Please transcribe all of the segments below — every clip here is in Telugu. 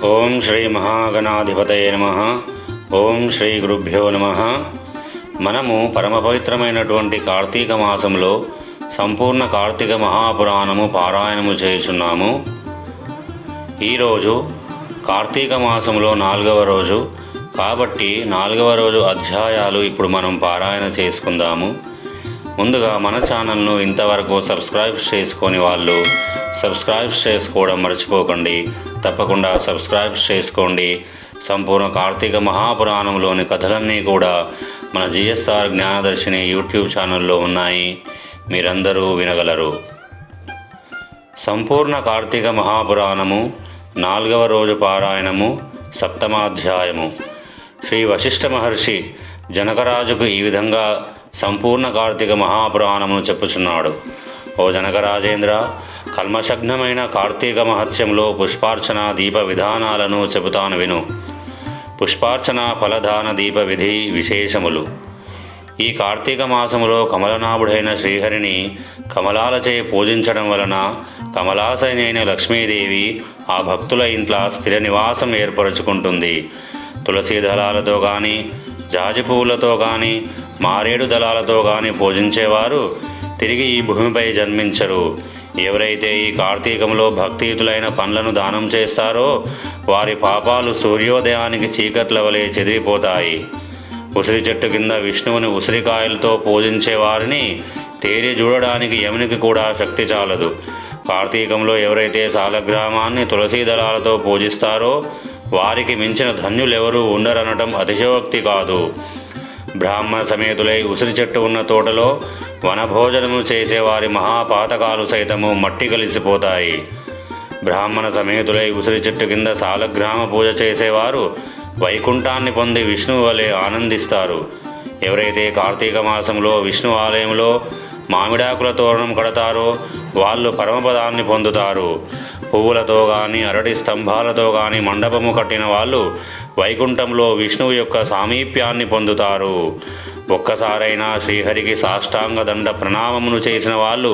ఓం శ్రీ మహాగణాధిపతయే నమః. ఓం శ్రీ గురుభ్యో నమః. మనము పరమ పవిత్రమైనటువంటి కార్తీక మాసంలో సంపూర్ణ కార్తీక మహాపురాణము పారాయణము చేయుచున్నాము. ఈరోజు కార్తీక మాసంలో 4వ రోజు కాబట్టి 4వ రోజు అధ్యాయాలు ఇప్పుడు మనం పారాయణ చేసుకుందాము. ముందుగా మన ఛానల్ను ఇంతవరకు సబ్స్క్రైబ్ చేసుకొని వాళ్ళు సబ్స్క్రైబ్ చేసుకోవడం మర్చిపోకండి. తప్పకుండా సబ్స్క్రైబ్ చేసుకోండి. సంపూర్ణ కార్తీక మహాపురాణంలోని కథలన్నీ కూడా మన జిఎస్ఆర్ జ్ఞానదర్శిని యూట్యూబ్ ఛానల్లో ఉన్నాయి, మీరందరూ వినగలరు. సంపూర్ణ కార్తీక మహాపురాణము 4వ రోజు పారాయణము 7వ శ్రీ వశిష్ఠ మహర్షి జనకరాజుకు ఈ విధంగా సంపూర్ణ కార్తీక మహాపురాణమును చెప్పుచున్నాడు. ఓ జనకరాజేంద్ర, కల్మషగ్నమైన కార్తీక మహత్యంలో పుష్పార్చన దీప విధానాలను చెబుతాను విను. పుష్పార్చన ఫలదాన దీప విధి విశేషములు. ఈ కార్తీక మాసములో కమలనాభుడైన శ్రీహరిని కమలాలచే పూజించడం వలన కమలాసైన లక్ష్మీదేవి ఆ భక్తుల ఇంట్లో స్థిర నివాసం ఏర్పరచుకుంటుంది. తులసి దళాలతో కానీ, జాజి పువ్వులతో కానీ, మారేడు దళాలతో కానీ పూజించేవారు తిరిగి ఈ భూమిపై జన్మించరు. ఎవరైతే ఈ కార్తీకంలో భక్తియుతులైన పండ్లను దానం చేస్తారో వారి పాపాలు సూర్యోదయానికి చీకట్ల వలె చెదిరిపోతాయి. ఉసిరి చెట్టు కింద విష్ణువుని ఉసిరికాయలతో పూజించే వారిని తేరి చూడడానికి యమునికి కూడా శక్తి చాలదు. కార్తీకంలో ఎవరైతే సాలగ్రామాన్ని తులసీ దళాలతో పూజిస్తారో వారికి మించిన ధన్యులెవరూ ఉండరనటం అతిశయోక్తి కాదు. బ్రాహ్మణ సమేతులై ఉసిరి చెట్టు ఉన్న తోటలో వనభోజనము చేసేవారి మహాపాతకాలు సైతము మట్టి కలిసిపోతాయి. బ్రాహ్మణ సమేతులై ఉసిరి చెట్టు కింద సాలగ్రామ పూజ చేసేవారు వైకుంఠాన్ని పొంది విష్ణువు వలె ఆనందిస్తారు. ఎవరైతే కార్తీక మాసంలో విష్ణు ఆలయంలో మామిడాకుల తోరణం కడతారో వాళ్ళు పరమపదాన్ని పొందుతారు. పువ్వులతో కానీ, అరటి స్తంభాలతో కానీ మండపము కట్టిన వాళ్ళు వైకుంఠంలో విష్ణువు యొక్క సామీప్యాన్ని పొందుతారు. ఒక్కసారైనా శ్రీహరికి సాష్టాంగ దండ ప్రణామమును చేసిన వాళ్ళు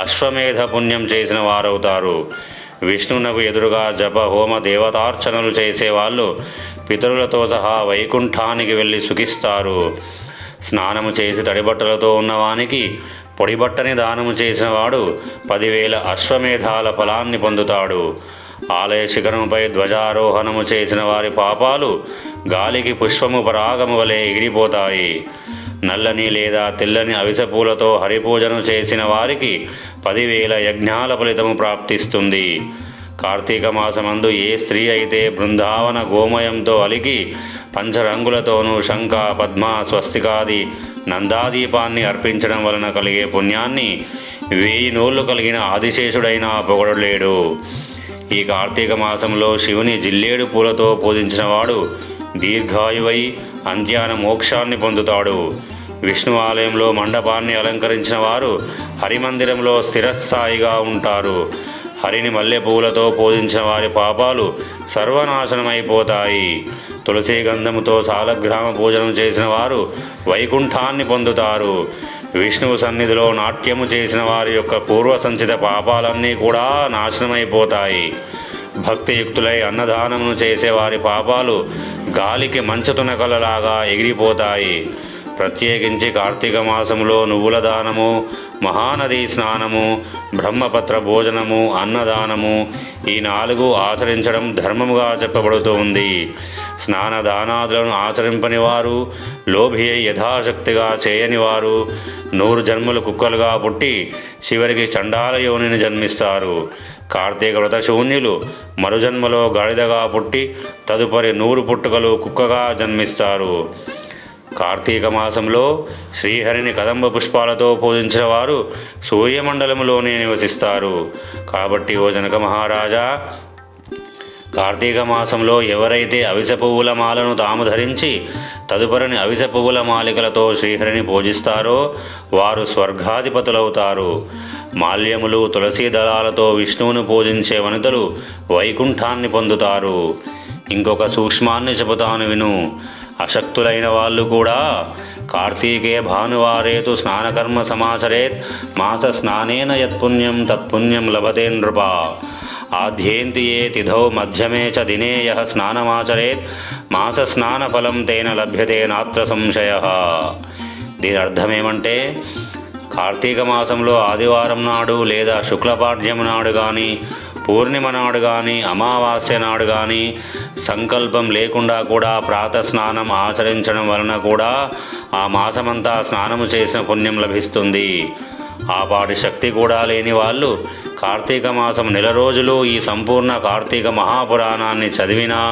అశ్వమేధ పుణ్యం చేసిన వారవుతారు. విష్ణువునకు ఎదురుగా జప హోమ దేవతార్చనలు చేసేవాళ్ళు పితరులతో సహా వైకుంఠానికి వెళ్ళి సుఖిస్తారు. స్నానము చేసి తడిబట్టలతో ఉన్నవానికి పొడిబట్టని దానము చేసినవాడు 10,000 అశ్వమేధాల ఫలాన్ని పొందుతాడు. ఆలయ శిఖరముపై ధ్వజారోహణము చేసిన వారి పాపాలు గాలికి పుష్పము పరాగము వలె ఎగిరిపోతాయి. నల్లని లేదా తెల్లని అవిసెపూలతో హరిపూజను చేసిన వారికి 10,000 యజ్ఞాల ఫలితము ప్రాప్తిస్తుంది. కార్తీక మాసమందు ఏ స్త్రీ అయితే బృందావన గోమయంతో అలికి పంచరంగులతోనూ శంఖ, పద్మ, స్వస్తికాది నందాదీపాన్ని అర్పించడం వలన కలిగే పుణ్యాన్ని 1000 నోళ్ళు కలిగిన ఆదిశేషుడైనా పొగడలేడు. ఈ కార్తీక మాసంలో శివుని జిల్లేడు పూలతో పూజించినవాడు దీర్ఘాయువై అంత్యాన మోక్షాన్ని పొందుతాడు. విష్ణు ఆలయంలో మండపాన్ని అలంకరించిన వారు హరిమందిరంలో స్థిరస్థాయిగా ఉంటారు. హరిని మల్లె పువ్వులతో పూజించిన వారి పాపాలు సర్వనాశనమైపోతాయి. తులసీ గంధముతో సాలగ్రామ పూజనం చేసిన వారు వైకుంఠాన్ని పొందుతారు. విష్ణువు సన్నిధిలో నాట్యము చేసిన వారి యొక్క పూర్వ సంచిత పాపాలన్నీ కూడా నాశనమైపోతాయి. భక్తియుక్తులై అన్నదానమును చేసేవారి పాపాలు గాలికి మంచు తునకలలాగా ఎగిరిపోతాయి. ప్రత్యేకించి కార్తీక మాసంలో నువ్వుల దానము, మహానదీ స్నానము, బ్రహ్మపత్ర భోజనము, అన్నదానము ఈ 4 ఆచరించడం ధర్మముగా చెప్పబడుతూ ఉంది. స్నానదానాదులను ఆచరింపని వారు, లోభి యథాశక్తిగా చేయని వారు 100 జన్మలు కుక్కలుగా పుట్టి చివరికి చండాల యోనిని జన్మిస్తారు. కార్తీక వ్రత శూన్యులు మరుజన్మలో గాడిదగా పుట్టి తదుపరి 100 పుట్టుకలు కుక్కగా జన్మిస్తారు. కార్తీక మాసంలో శ్రీహరిని కదంబ పుష్పాలతో పూజించిన వారు సూర్యమండలంలోనే నివసిస్తారు. కాబట్టి ఓ జనక మహారాజా, కార్తీక మాసంలో ఎవరైతే అవిసె పువ్వుల మాలను తాము ధరించి తదుపరిని అవిసె పువ్వుల మాలికలతో శ్రీహరిని పూజిస్తారో వారు స్వర్గాధిపతులవుతారు. మాల్యములు, తులసీ దళాలతో విష్ణువును పూజించే వనితలు వైకుంఠాన్ని పొందుతారు. ఇంకొక సూక్ష్మాన్ని చెబుతాను విను. అశక్తులైన వాళ్ళు కూడా కార్తీకే భానువారేతు స్నానకర్మ సమాచరేత్ మాస స్నానేన యత్పుణ్యం తత్పుణ్యం లభతే నృప. ఆద్యేంతియే తిథౌ మధ్యమే చ దినే యః స్నానమాచరేత్ మాసస్నానఫలం తేన లభ్యతే నాత్ర సంశయః. దీని అర్థం ఏమంటే, కార్తీక మాసంలో ఆదివారం నాడు లేదా శుక్లపాడ్యం నాడు కానీ, పూర్ణిమ నాడు కానీ, అమావాస్య నాడు కానీ సంకల్పం లేకుండా కూడా ప్రాతస్నానం ఆచరించడం వలన కూడా ఆ మాసమంతా స్నానము చేసిన పుణ్యం లభిస్తుంది. ఆ పాటి శక్తి కూడా లేని వాళ్ళు కార్తీక మాసం నెల రోజులు ఈ సంపూర్ణ కార్తీక మహాపురాణాన్ని చదివినా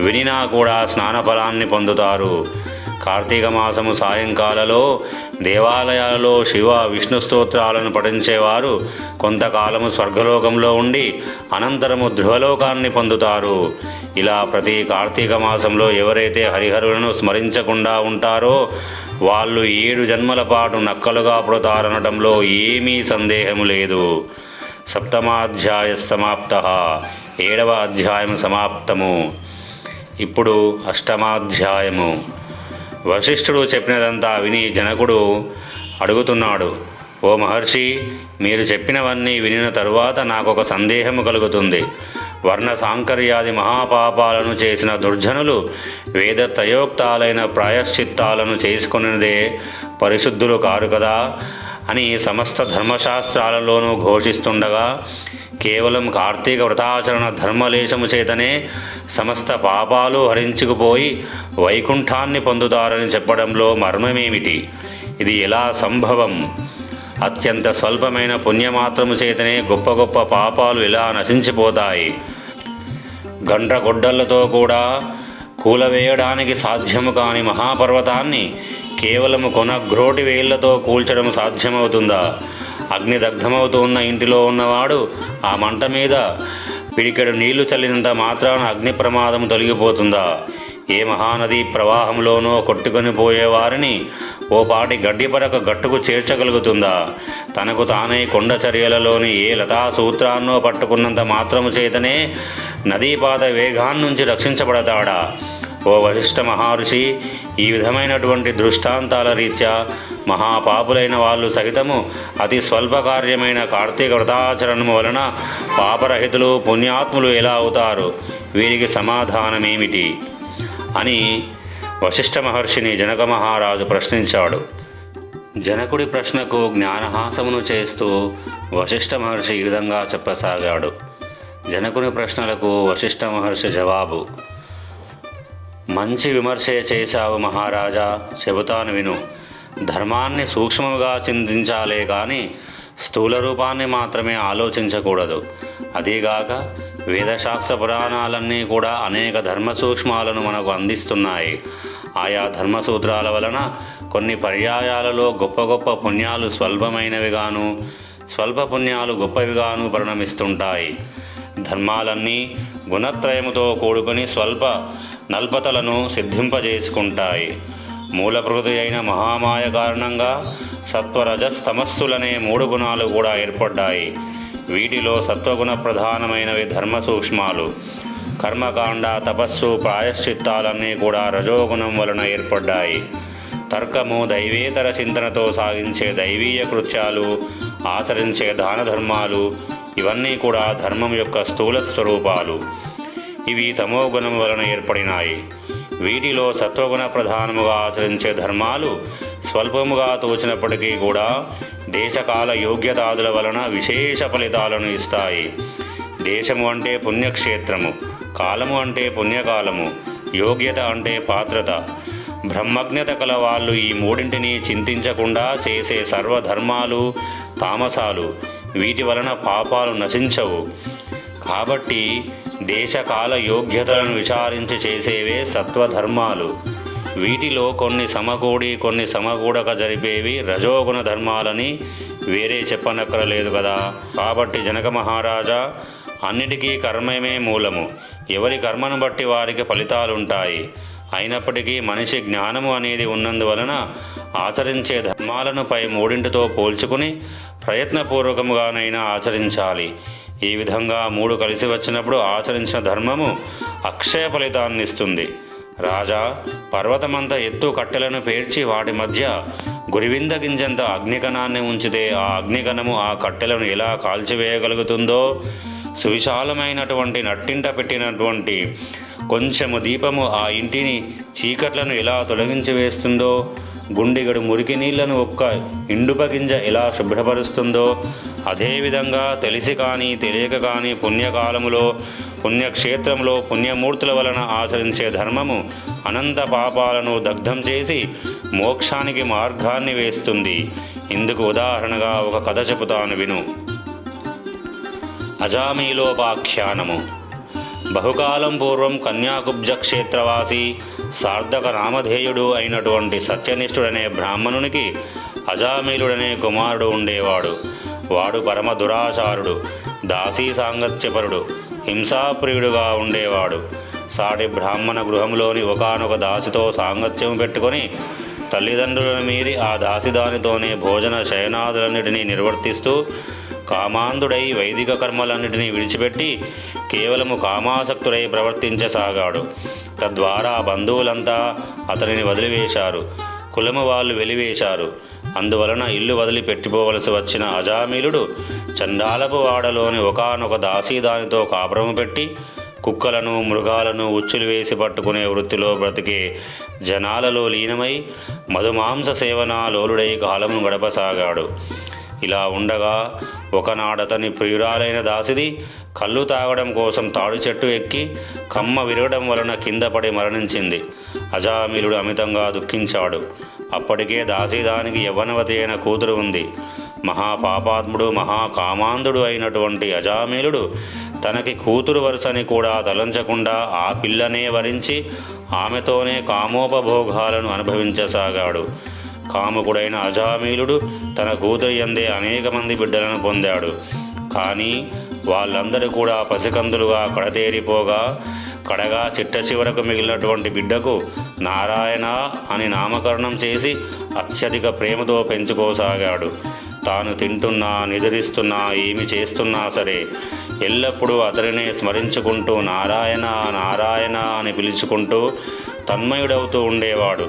వినినా కూడా స్నాన ఫలాన్ని పొందుతారు. కార్తీక మాసము సాయంకాలలో దేవాలయాలలో శివ విష్ణు స్తోత్రాలను పఠించేవారు కొంతకాలము స్వర్గలోకంలో ఉండి అనంతరము ధ్రువలోకాన్ని పొందుతారు. ఇలా ప్రతి కార్తీక మాసంలో ఎవరైతే హరిహరులను స్మరించకుండా ఉంటారో వాళ్ళు 7 జన్మల పాటు నక్కలుగా పుడతారనడంలో ఏమీ సందేహము లేదు. సప్తమాధ్యాయ సమాప్తః. 7వ అధ్యాయం సమాప్తము. ఇప్పుడు అష్టమాధ్యాయము. వశిష్ఠుడు చెప్పినదంతా విని జనకుడు అడుగుతున్నాడు, ఓ మహర్షి, మీరు చెప్పినవన్నీ వినిన తరువాత నాకొక సందేహము కలుగుతుంది. వర్ణ సాంకర్యాది మహాపాపాలను చేసిన దుర్జనులు వేదత్రయోక్తాలైన ప్రాయశ్చిత్తాలను చేసుకున్నదే పరిశుద్ధులు కారు కదా అని సమస్త ధర్మశాస్త్రాలలోనూ ఘోషిస్తుండగా కేవలం కార్తీక వ్రతాచరణ ధర్మలేశము చేతనే సమస్త పాపాలు హరించుకుపోయి వైకుంఠాన్ని పొందుతారని చెప్పడంలో మర్మమేమిటి? ఇది ఎలా సంభవం? అత్యంత స్వల్పమైన పుణ్యమాత్రము చేతనే గొప్ప గొప్ప పాపాలు ఎలా నశించిపోతాయి? గండ్రగొడ్డళ్లతో కూడా కూలవేయడానికి సాధ్యము కాని మహాపర్వతాన్ని కేవలము కొనగ్రోటి వేళ్లతో కూల్చడం సాధ్యమవుతుందా? అగ్నిదగ్ధమవుతూ ఉన్న ఇంటిలో ఉన్నవాడు ఆ మంట మీద పిడికెడు నీళ్లు చల్లినంత మాత్రాన అగ్ని ప్రమాదం తొలగిపోతుందా? ఏ మహానది ప్రవాహంలోనో కొట్టుకొని పోయేవారిని ఓ పాటి గడ్డిపరక గట్టుకు చేర్చగలుగుతుందా? తనకు తానే కొండ చర్యలలోని ఏ లతా సూత్రాన్నో పట్టుకున్నంత మాత్రము చేతనే నదీపాత వేగాన్నించి రక్షించబడతాడా? ఓ వశిష్ఠ మహర్షి, ఈ విధమైనటువంటి దృష్టాంతాల రీత్యా మహాపాపులైన వాళ్ళు సహితము అతి స్వల్పకార్యమైన కార్తీక వ్రతాచరణము వలన పాపరహితులు పుణ్యాత్ములు ఎలా అవుతారు? వీరికి సమాధానమేమిటి అని వశిష్ఠ మహర్షిని జనక మహారాజు ప్రశ్నించాడు. జనకుడి ప్రశ్నకు జ్ఞానహాసమును చేస్తూ వశిష్ఠ మహర్షి ఈ విధంగా చెప్పసాగాడు. జనకుని ప్రశ్నలకు వశిష్ఠ మహర్షి జవాబు: మంచి విమర్శే చేశావు మహారాజా, చెబుతాను విను. ధర్మాన్ని సూక్ష్మముగా చింతించాలే కానీ స్థూల రూపాన్ని మాత్రమే ఆలోచించకూడదు. అదీగాక వేదశాస్త్ర పురాణాలన్నీ కూడా అనేక ధర్మ సూక్ష్మాలను మనకు అందిస్తున్నాయి. ఆయా ధర్మసూత్రాల వలన కొన్ని పర్యాయాలలో గొప్ప గొప్ప పుణ్యాలు స్వల్పమైనవిగాను, స్వల్ప పుణ్యాలు గొప్పవిగాను పరిణమిస్తుంటాయి. ధర్మాలన్నీ గుణత్రయముతో కూడుకొని స్వల్ప నల్పతలను సిద్ధింపజేసుకుంటాయి. మూలప్రకృతి అయిన మహామాయ కారణంగా సత్వరజస్తమస్సులనే 3 గుణాలు కూడా ఏర్పడ్డాయి. వీటిలో సత్వగుణ ప్రధానమైనవి ధర్మ సూక్ష్మాలు. కర్మకాండ, తపస్సు, ప్రాయశ్చిత్తాలన్నీ కూడా రజోగుణం వలన ఏర్పడ్డాయి. తర్కము, దైవేతర చింతనతో సాగించే దైవీయ కృత్యాలు, ఆచరించే దాన ధర్మాలు ఇవన్నీ కూడా ధర్మం యొక్క స్థూల స్వరూపాలు. ఇవి తమోగుణం వలన ఏర్పడినాయి. వీటిలో సత్వగుణ ప్రధానముగా ఆచరించే ధర్మాలు స్వల్పముగా తోచినప్పటికీ కూడా దేశకాల యోగ్యతాదుల వలన విశేష ఫలితాలను ఇస్తాయి. దేశము అంటే పుణ్యక్షేత్రము, కాలము అంటే పుణ్యకాలము, యోగ్యత అంటే పాత్రత. బ్రహ్మజ్ఞత కల వాళ్ళు ఈ 3ంటిని చింతించకుండా చేసే సర్వధర్మాలు తామసాలు. వీటి వలన పాపాలు నశించవు. కాబట్టి దేశకాల యోగ్యతలను విచారించి చేసేవే సత్వధర్మాలు. వీటిలో కొన్ని సమకూడి కొన్ని సమకూడక జరిపేవి రజోగుణ ధర్మాలని వేరే చెప్పనక్కరలేదు కదా. కాబట్టి జనక మహారాజా, అన్నిటికీ కర్మమే మూలము. ఎవరి కర్మను బట్టి వారికి ఫలితాలుంటాయి. అయినప్పటికీ మనిషి జ్ఞానము అనేది ఉన్నందువలన ఆచరించే ధర్మాలను పై 3ంటితో పోల్చుకుని ప్రయత్నపూర్వకముగానైనా ఆచరించాలి. ఈ విధంగా 3 కలిసి వచ్చినప్పుడు ఆచరించిన ధర్మము అక్షయ ఫలితాన్నిస్తుంది. రాజా, పర్వతమంత ఎత్తు కట్టెలను పేర్చి వాటి మధ్య గురివింద గింజంత అగ్నికణాన్ని ఉంచితే ఆ అగ్నికణము ఆ కట్టెలను ఎలా కాల్చివేయగలుగుతుందో సువిశాలమైనటువంటి నట్టింట పెట్టినటువంటి కొంచెము దీపము ఆ ఇంటిని చీకట్లను ఎలా తొలగించి వేస్తుందో, గుండిగడు మురికి నీళ్లను ఒక్క ఇండుపగింజ ఎలా శుభ్రపరుస్తుందో, అదేవిధంగా తెలిసి కానీ తెలియక కానీ పుణ్యకాలములో పుణ్యక్షేత్రంలో పుణ్యమూర్తుల వలన ఆచరించే ధర్మము అనంత పాపాలను దగ్ధం చేసి మోక్షానికి మార్గాన్ని వేస్తుంది. ఇందుకు ఉదాహరణగా ఒక కథ చెబుతాను విను. అజామీలోపాఖ్యానము. బహుకాలం పూర్వం కన్యాకుబ్జ క్షేత్రవాసి సార్థక నామధేయుడు అయినటువంటి సత్యనిష్ఠుడనే బ్రాహ్మణునికి అజామీలుడనే కుమారుడు ఉండేవాడు. వాడు పరమ దురాచారుడు, దాసీ సాంగత్యపరుడు, హింసాప్రియుడుగా ఉండేవాడు. సాటి బ్రాహ్మణ గృహంలోని ఒకానొక దాసితో సాంగత్యం పెట్టుకొని తల్లిదండ్రులను మీరి ఆ దాసిదానితోనే భోజన శయనాదులన్నిటినీ నిర్వర్తిస్తూ కామాంధుడై వైదిక కర్మలన్నిటినీ విడిచిపెట్టి కేవలము కామాసక్తుడై ప్రవర్తించసాగాడు. తద్వారా బంధువులంతా అతనిని వదిలివేశారు, కులము వాళ్ళు వెలివేశారు. అందువలన ఇల్లు వదిలి పెట్టిపోవలసి వచ్చిన అజామీలుడు చండాలపు వాడలోని ఒకానొక దాసీదానితో కాపురము పెట్టి కుక్కలను మృగాలను ఉచ్చులు వేసి పట్టుకునే వృత్తిలో బ్రతికే జనాలలో లీనమై మధుమాంస సేవనా లోలుడై కాలమును గడపసాగాడు. ఇలా ఉండగా ఒకనాడతని ప్రియురాలైన దాసిది కళ్ళు తాగడం కోసం తాడు చెట్టు ఎక్కి కమ్మ విరగడం వలన కింద పడి మరణించింది. అజామీలుడు అమితంగా దుఃఖించాడు. అప్పటికే దాసీదానికి యవ్వనవతి అయిన కూతురు ఉంది. మహాపాపాత్ముడు మహాకామాంధుడు అయినటువంటి అజామీలుడు తనకి కూతురు వరుసని కూడా తలంచకుండా ఆ పిల్లనే వరించి ఆమెతోనే కామోపభోగాలను అనుభవించసాగాడు. కాముకుడైన అజామీలుడు తన కూతురి యందే అనేక మంది బిడ్డలను పొందాడు. కానీ వాళ్ళందరూ కూడా పసికందులుగా కడతేరిపోగా కడగా చిట్ట చివరకు మిగిలినటువంటి బిడ్డకు నారాయణ అని నామకరణం చేసి అత్యధిక ప్రేమతో పెంచుకోసాగాడు. తాను తింటున్నా నిద్రిస్తున్నా ఏమి చేస్తున్నా సరే ఎల్లప్పుడూ అతనినే స్మరించుకుంటూ నారాయణ నారాయణ అని పిలుచుకుంటూ తన్మయుడవుతూ ఉండేవాడు.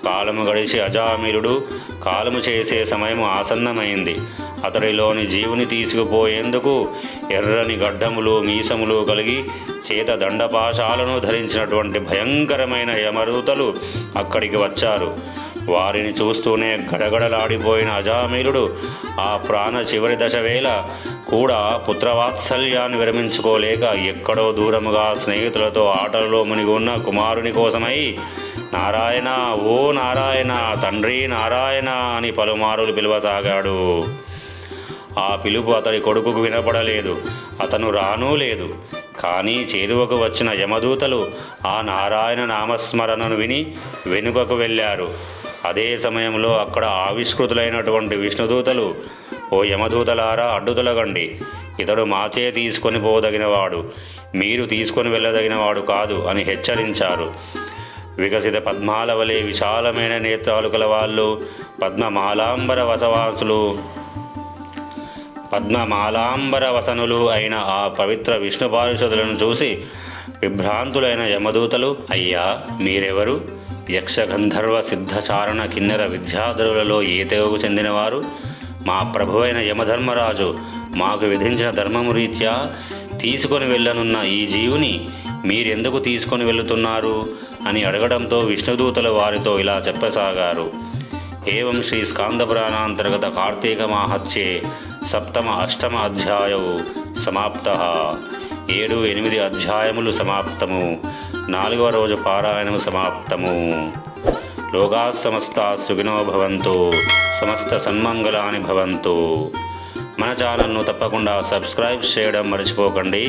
కాలము గడిచి అజామీలుడు కాలము చేసే సమయం ఆసన్నమైంది. అతడిలోని జీవుని తీసుకుపోయేందుకు ఎర్రని గడ్డములు మీసములు కలిగి చేత దండపాశాలను ధరించినటువంటి భయంకరమైన యమదూతలు అక్కడికి వచ్చారు. వారిని చూస్తూనే గడగడలాడిపోయిన అజామీలుడు ఆ ప్రాణ చివరి దశ వేళ కూడా పుత్రవాత్సల్యాన్ని విరమించుకోలేక ఎక్కడో దూరముగా స్నేహితులతో ఆటలలో మునిగి ఉన్న కుమారుని కోసమై నారాయణ ఓ నారాయణ తండ్రి నారాయణ అని పలుమారులు పిలువసాగాడు. ఆ పిలుపు అతడి కొడుకుకు వినపడలేదు. అతను రానూ లేదు. కానీ చేరువకు వచ్చిన యమదూతలు ఆ నారాయణ నామస్మరణను విని వెనుకకు వెళ్ళారు. అదే సమయంలో అక్కడ ఆవిష్కృతులైనటువంటి విష్ణుదూతలు ఓ యమదూతలారా అడ్డుతొలగండి, ఇతడు మాచే తీసుకొని పోదగినవాడు, మీరు తీసుకొని వెళ్ళదగినవాడు కాదు అని హెచ్చరించారు. వికసిత పద్మాల వలె విశాలమైన నేత్రాలు కలవాళ్ళు పద్మమాలాంబర వసనులు అయిన ఆ పవిత్ర విష్ణు పారిషదులను చూసి విభ్రాంతులైన యమదూతలు అయ్యా మీరెవరు? యక్షగంధర్వ సిద్ధచారణ కిన్నెర విద్యాధరులలో ఏ తెగకు చెందినవారు? మా ప్రభువైన యమధర్మరాజు మాకు విధించిన ధర్మము రీత్యా తీసుకొని వెళ్ళనున్న ఈ జీవుని మీరెందుకు తీసుకొని వెళుతున్నారు అని అడగడంతో విష్ణుదూతలు వారితో ఇలా చెప్పసాగారు. ఏవం శ్రీ స్కాందపురాణాంతర్గత కార్తీక మాహత్యే సప్తమ అష్టమ అధ్యాయవు సమాప్త. 7-8 అధ్యాయములు సమాప్తము. 4వ రోజు పారాయణము సమాప్తము. లోకా సమస్తా సుఖినో భవంతు, సమస్త సన్మంగళాని భవంతు. మన ఛానల్ను తప్పకుండా సబ్స్క్రైబ్ చేయడం మర్చిపోకండి.